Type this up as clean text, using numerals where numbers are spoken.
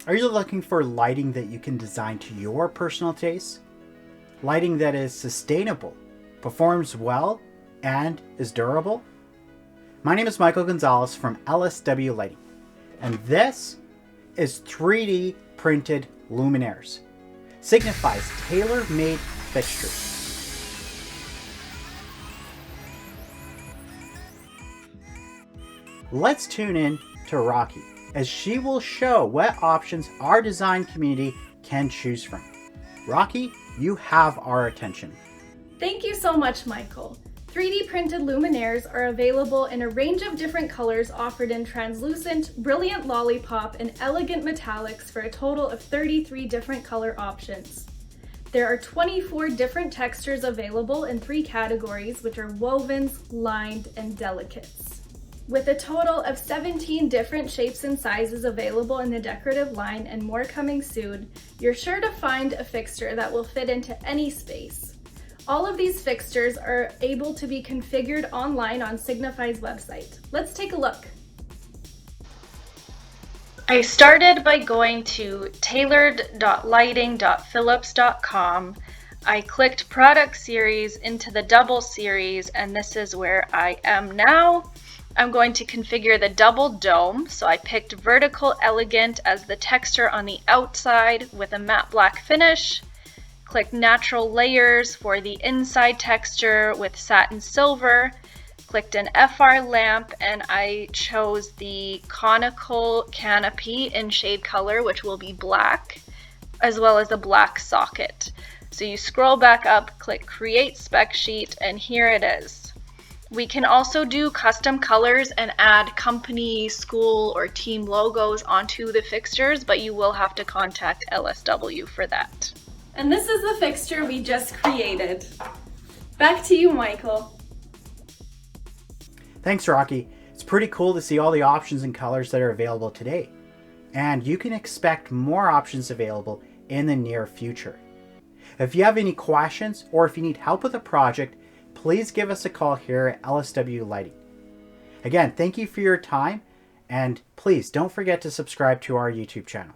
Are you looking for lighting that you can design to your personal taste? Lighting that is sustainable, performs well, and is durable? My name is Michael Gonzalez from LSW Lighting, and this is 3D printed luminaires, Signify's tailor-made fixtures. Let's tune in to Rocky as she will show what options our design community can choose from. Rocky, you have our attention. Thank you so much, Michael. 3D printed luminaires are available in a range of different colors offered in translucent, brilliant lollipop, and elegant metallics for a total of 33 different color options. There are 24 different textures available in 3 categories, which are wovens, lined, and delicates. With a total of 17 different shapes and sizes available in the decorative line and more coming soon, you're sure to find a fixture that will fit into any space. All of these fixtures are able to be configured online on Signify's website. Let's take a look. I started by going to tailored.lighting.philips.com. I clicked product series into the double series, and this is where I am now. I'm going to configure the double dome, so I picked vertical elegant as the texture on the outside with a matte black finish. Click natural layers for the inside texture with satin silver. Clicked an FR lamp, and I chose the conical canopy in shade color, which will be black, as well as a black socket. So you scroll back up, click create spec sheet, and here it is. We can also do custom colors and add company, school, or team logos onto the fixtures, but you will have to contact LSW for that. And this is the fixture we just created. Back to you, Michael. Thanks, Rocky. It's pretty cool to see all the options and colors that are available today. And you can expect more options available in the near future. If you have any questions or if you need help with a project, please give us a call here at LSW Lighting. Again, thank you for your time, and please don't forget to subscribe to our YouTube channel.